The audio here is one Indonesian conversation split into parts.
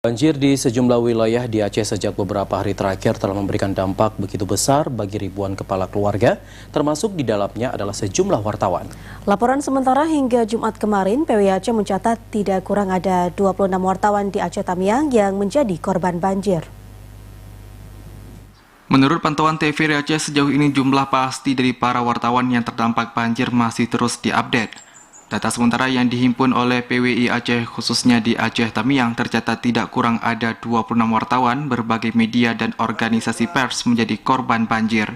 Banjir di sejumlah wilayah di Aceh sejak beberapa hari terakhir telah memberikan dampak begitu besar bagi ribuan kepala keluarga, termasuk di dalamnya adalah sejumlah wartawan. Laporan sementara hingga Jumat kemarin, PWI Aceh mencatat tidak kurang ada 26 wartawan di Aceh Tamiang yang menjadi korban banjir. Menurut pantauan TVRI Aceh, sejauh ini jumlah pasti dari para wartawan yang terdampak banjir masih terus diupdate. Data sementara yang dihimpun oleh PWI Aceh khususnya di Aceh Tamiang tercatat tidak kurang ada 26 wartawan berbagai media dan organisasi pers menjadi korban banjir.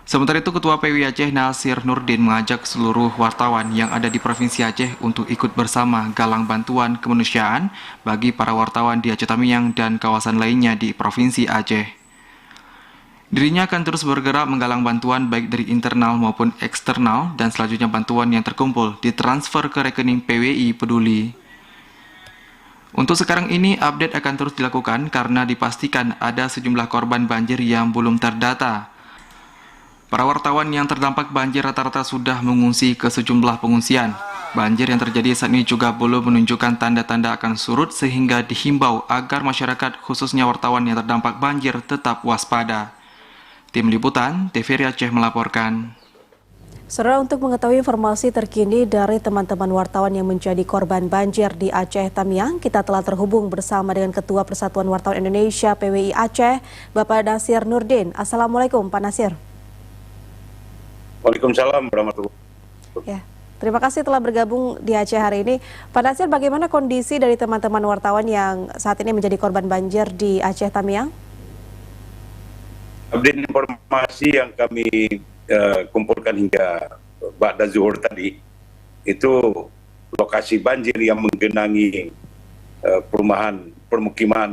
Sementara itu, Ketua PWI Aceh Nasir Nurdin mengajak seluruh wartawan yang ada di Provinsi Aceh untuk ikut bersama galang bantuan kemanusiaan bagi para wartawan di Aceh Tamiang dan kawasan lainnya di Provinsi Aceh. Dirinya akan terus bergerak menggalang bantuan baik dari internal maupun eksternal dan selanjutnya bantuan yang terkumpul ditransfer ke rekening PWI Peduli. Untuk sekarang ini update akan terus dilakukan karena dipastikan ada sejumlah korban banjir yang belum terdata. Para wartawan yang terdampak banjir rata-rata sudah mengungsi ke sejumlah pengungsian. Banjir yang terjadi saat ini juga belum menunjukkan tanda-tanda akan surut sehingga dihimbau agar masyarakat khususnya wartawan yang terdampak banjir tetap waspada. Tim Liputan, TVRI Aceh melaporkan. Saudara, untuk mengetahui informasi terkini dari teman-teman wartawan yang menjadi korban banjir di Aceh Tamiang, kita telah terhubung bersama dengan Ketua Persatuan Wartawan Indonesia PWI Aceh, Bapak Nasir Nurdin. Assalamualaikum, Pak Nasir. Waalaikumsalam warahmatullahi wabarakatuh. Ya, terima kasih telah bergabung di Aceh hari ini. Pak Nasir, bagaimana kondisi dari teman-teman wartawan yang saat ini menjadi korban banjir di Aceh Tamiang? Update informasi yang kami kumpulkan hingga ba'da zuhur tadi, itu lokasi banjir yang menggenangi perumahan permukiman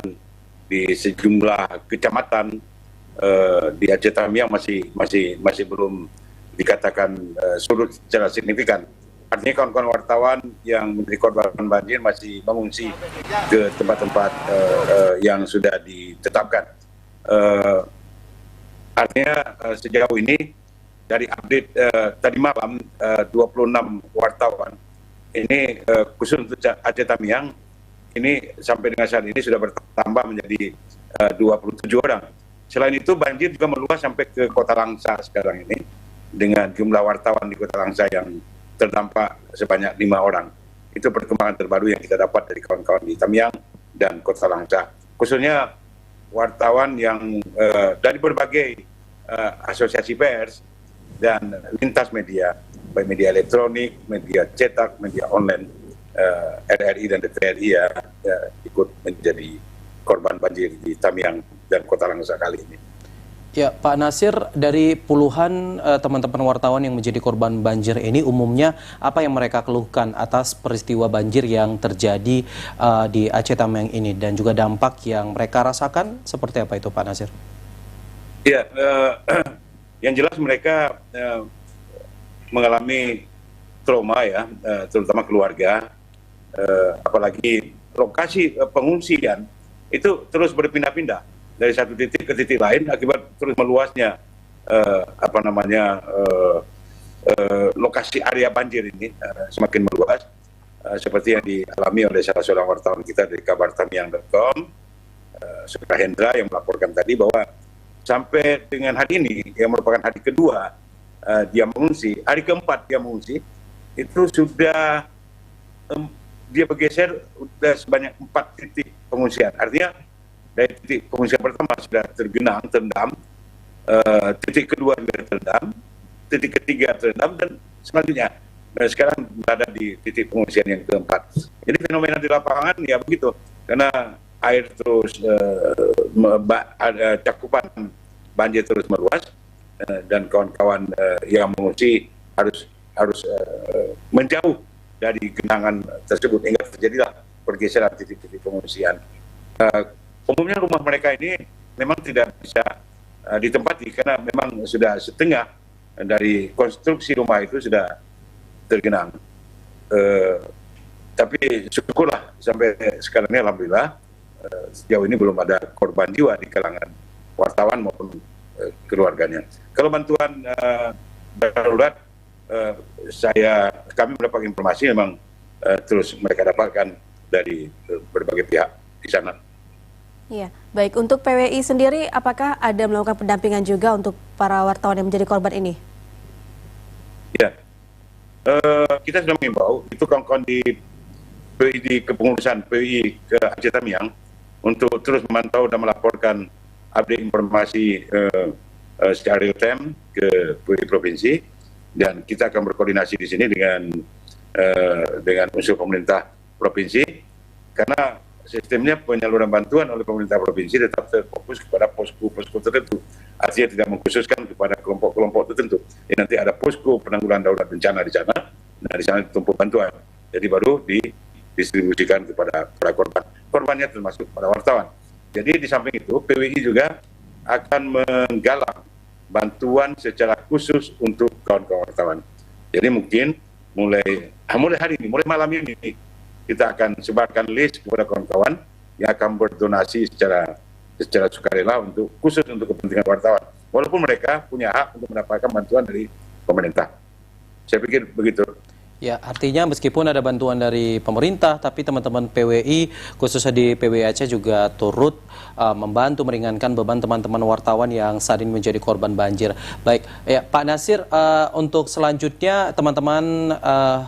di sejumlah kecamatan di Aceh Tamiang masih belum dikatakan surut secara signifikan. Artinya kawan-kawan wartawan yang menjadi korban banjir masih mengungsi ke tempat-tempat yang sudah ditetapkan. Artinya sejauh ini dari update tadi malam 26 wartawan ini khusus untuk Aceh Tamiang ini sampai dengan saat ini sudah bertambah menjadi 27 orang. Selain itu banjir juga meluas sampai ke Kota Langsa sekarang ini dengan jumlah wartawan di Kota Langsa yang terdampak sebanyak 5 orang. Itu perkembangan terbaru yang kita dapat dari kawan-kawan di Tamiang dan Kota Langsa. Khususnya wartawan yang dari berbagai asosiasi pers dan lintas media, baik media elektronik, media cetak, media online, RRI dan TVRI ikut menjadi korban banjir di Tamiang dan Kota Langsa kali ini. Ya, Pak Nasir, dari puluhan teman-teman wartawan yang menjadi korban banjir ini umumnya apa yang mereka keluhkan atas peristiwa banjir yang terjadi di Aceh Tamiang ini dan juga dampak yang mereka rasakan seperti apa itu, Pak Nasir? Ya, yang jelas mereka mengalami trauma ya, terutama keluarga, apalagi lokasi pengungsian itu terus berpindah-pindah dari satu titik ke titik lain akibat terus meluasnya lokasi area banjir ini semakin meluas, seperti yang dialami oleh salah seorang wartawan kita dari kabartamiang.com, Saudara Hendra, yang melaporkan tadi bahwa sampai dengan hari ini yang merupakan hari kedua dia mengungsi, hari keempat dia mengungsi, itu sudah dia bergeser sudah sebanyak 4 titik pengungsian. Artinya dari titik pengungsian pertama sudah terendam, titik kedua juga terendam, titik ketiga terendam, dan selanjutnya sekarang berada di titik pengungsian yang keempat. Jadi fenomena di lapangan ya begitu, karena air terus cakupan banjir terus meluas, dan kawan-kawan yang mengungsi harus menjauh dari genangan tersebut hingga terjadilah pergeseran titik-titik pengungsian. Umumnya rumah mereka ini memang tidak bisa ditempati karena memang sudah setengah dari konstruksi rumah itu sudah tergenang. Tapi syukurlah sampai sekarang ini alhamdulillah sejauh ini belum ada korban jiwa di kalangan wartawan maupun keluarganya. Kalau bantuan darurat kami mendapat informasi memang terus mereka dapatkan dari berbagai pihak. di sana. Iya, baik. Untuk PWI sendiri, apakah ada melakukan pendampingan juga untuk para wartawan yang menjadi korban ini? Ya, kita sudah mengimbau itu kawan-kawan di PWI di kepengurusan PWI ke Aceh Tamiang untuk terus memantau dan melaporkan update informasi secara real time ke PWI provinsi, dan kita akan berkoordinasi di sini dengan unsur pemerintah provinsi, karena sistemnya penyaluran bantuan oleh pemerintah provinsi tetap terfokus kepada posko-posko tertentu, artinya tidak mengkhususkan kepada kelompok-kelompok tertentu. Nanti ada posko penanggulangan darurat bencana di sana, nah di sana ditumpuk bantuan, jadi baru didistribusikan kepada para korban. Korbannya termasuk para wartawan. Jadi di samping itu PWI juga akan menggalang bantuan secara khusus untuk kawan-kawan wartawan. Jadi mungkin mulai hari ini, mulai malam ini, kita akan sebarkan list kepada kawan-kawan yang akan berdonasi secara sukarela khusus untuk kepentingan wartawan. Walaupun mereka punya hak untuk mendapatkan bantuan dari pemerintah. Saya pikir begitu. Ya, artinya meskipun ada bantuan dari pemerintah, tapi teman-teman PWI, khususnya di PWI Aceh juga turut membantu meringankan beban teman-teman wartawan yang saat ini menjadi korban banjir. Baik, ya Pak Nasir, untuk selanjutnya teman-teman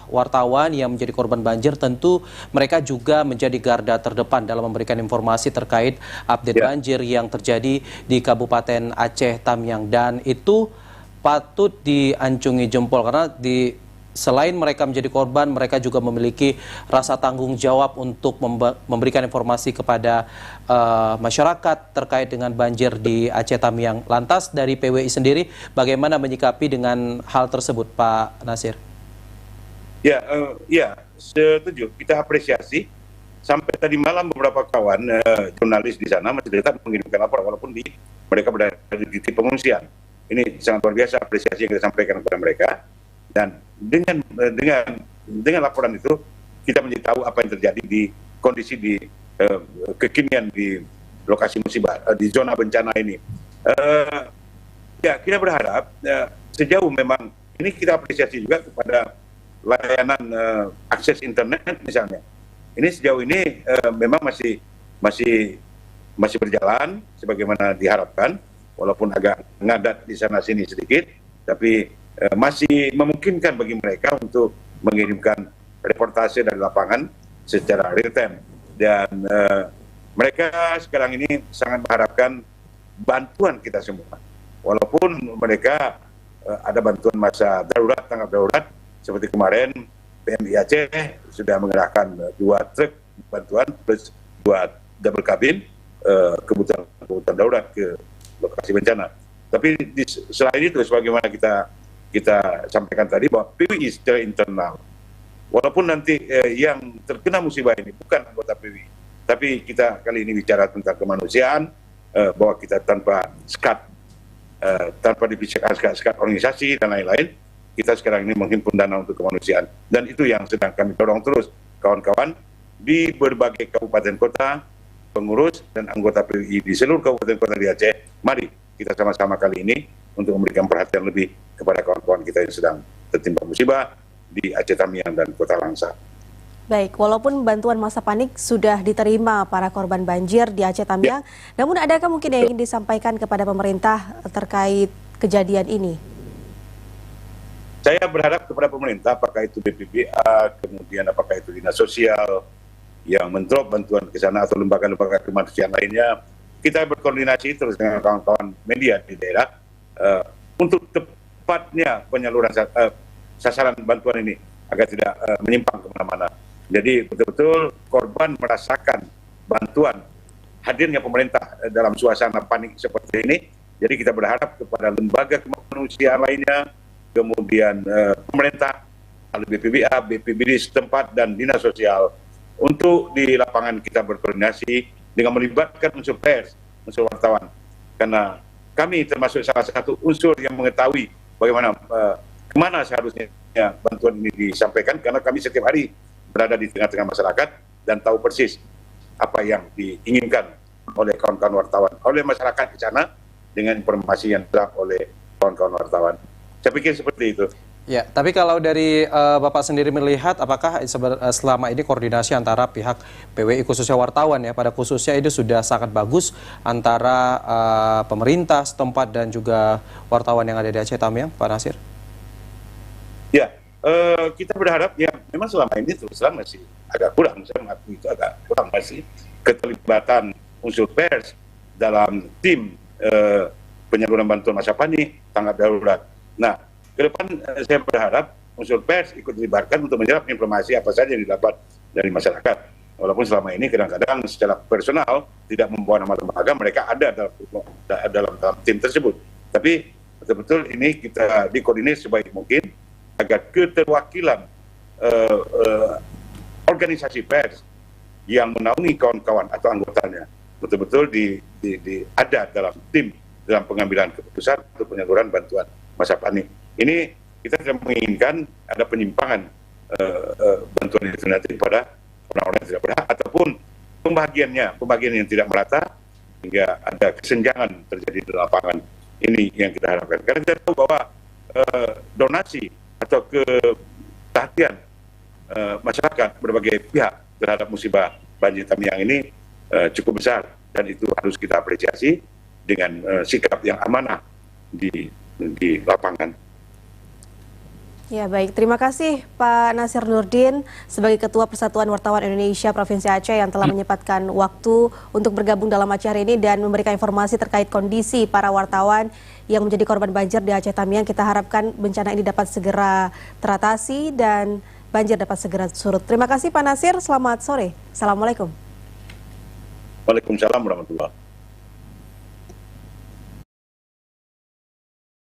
wartawan yang menjadi korban banjir tentu mereka juga menjadi garda terdepan dalam memberikan informasi terkait update banjir yang terjadi di Kabupaten Aceh Tamiang, dan itu patut diancungi jempol karena selain mereka menjadi korban, mereka juga memiliki rasa tanggung jawab untuk memberikan informasi kepada masyarakat terkait dengan banjir di Aceh Tamiang. Lantas dari PWI sendiri, bagaimana menyikapi dengan hal tersebut, Pak Nasir? Ya, setuju. Kita apresiasi. Sampai tadi malam beberapa kawan jurnalis di sana masih tetap mengirimkan laporan walaupun mereka berada di titik pengungsian. Ini sangat luar biasa apresiasi yang kita sampaikan kepada mereka. Dan dengan laporan itu kita menjadi tahu apa yang terjadi di kondisi kekinian di lokasi musibah, di zona bencana ini. Ya, kita berharap sejauh memang ini kita apresiasi juga kepada layanan akses internet misalnya. Ini sejauh ini memang masih berjalan sebagaimana diharapkan, walaupun agak ngadat di sana sini sedikit, tapi masih memungkinkan bagi mereka untuk mengirimkan reportase dari lapangan secara real time. Dan mereka sekarang ini sangat mengharapkan bantuan kita semua. Walaupun mereka ada bantuan masa darurat, tanggap darurat, seperti kemarin PMI Aceh sudah mengerahkan 2 truk bantuan plus 2 double kabin kebutuhan darurat ke lokasi bencana. Tapi selain itu, sebagaimana kita sampaikan tadi, bahwa PWI secara internal, walaupun nanti yang terkena musibah ini bukan anggota PWI, tapi kita kali ini bicara tentang kemanusiaan, bahwa kita tanpa sekat, tanpa dibicarakan sekat organisasi dan lain-lain, kita sekarang ini menghimpun dana untuk kemanusiaan. Dan itu yang sedang kami dorong terus, kawan-kawan, di berbagai kabupaten kota, pengurus dan anggota PWI di seluruh kabupaten kota di Aceh. Mari kita sama-sama kali ini untuk memberikan perhatian lebih kepada kawan-kawan kita yang sedang tertimpa musibah di Aceh Tamiang dan Kota Langsa. Baik, walaupun bantuan masa panik sudah diterima para korban banjir di Aceh Tamiang, namun adakah mungkin yang ingin disampaikan kepada pemerintah terkait kejadian ini? Saya berharap kepada pemerintah, apakah itu BPBA, kemudian apakah itu Dinas Sosial yang mendrop bantuan ke sana atau lembaga-lembaga kemanusiaan lainnya, kita berkoordinasi terus dengan kawan-kawan media di daerah untuk tepatnya penyaluran sasaran bantuan ini agar tidak menyimpang kemana-mana. Jadi betul-betul korban merasakan bantuan hadirnya pemerintah dalam suasana panik seperti ini. Jadi kita berharap kepada lembaga kemanusiaan lainnya, kemudian pemerintah, BPBA, BPBD setempat, dan Dinas Sosial, untuk di lapangan kita berkoordinasi dengan melibatkan unsur pers, unsur wartawan. Karena kami termasuk salah satu unsur yang mengetahui bagaimana kemana seharusnya bantuan ini disampaikan, karena kami setiap hari berada di tengah-tengah masyarakat dan tahu persis apa yang diinginkan oleh kawan-kawan wartawan, oleh masyarakat di sana dengan informasi yang didapat oleh kawan-kawan wartawan. Saya pikir seperti itu. Ya, tapi kalau dari Bapak sendiri melihat, apakah selama ini koordinasi antara pihak PWI khususnya wartawan ya, pada khususnya itu sudah sangat bagus antara pemerintah setempat dan juga wartawan yang ada di Aceh Tamiang, Pak Nasir? Ya, kita berharap ya memang selama ini terus terang masih agak kurang, saya mengakui itu agak kurang masih keterlibatan unsur pers dalam tim penyaluran bantuan masa panik tanggap darurat. Nah, ke depan saya berharap unsur pers ikut dilibatkan untuk menyerap informasi apa saja yang didapat dari masyarakat. Walaupun selama ini kadang-kadang secara personal tidak membawa nama lembaga, mereka ada dalam tim tersebut. Tapi betul-betul ini kita dikoordinir sebaik mungkin agar keterwakilan organisasi pers yang menaungi kawan-kawan atau anggotanya betul-betul ada dalam tim dalam pengambilan keputusan untuk penyaluran bantuan masa panik. Ini kita tidak menginginkan ada penyimpangan bantuan itu nanti pada orang-orang yang tidak berhak ataupun pembagian yang tidak merata hingga ada kesenjangan terjadi di lapangan. Ini yang kita harapkan. Karena kita tahu bahwa donasi atau perhatian masyarakat berbagai pihak terhadap musibah banjir Tamiang ini cukup besar dan itu harus kita apresiasi dengan sikap yang amanah di lapangan. Ya baik, terima kasih Pak Nasir Nurdin sebagai Ketua Persatuan Wartawan Indonesia Provinsi Aceh yang telah menyempatkan waktu untuk bergabung dalam acara ini dan memberikan informasi terkait kondisi para wartawan yang menjadi korban banjir di Aceh Tamiang. Kita harapkan bencana ini dapat segera teratasi dan banjir dapat segera surut. Terima kasih Pak Nasir, selamat sore. Assalamualaikum. Waalaikumsalam warahmatullahi wabarakatuh.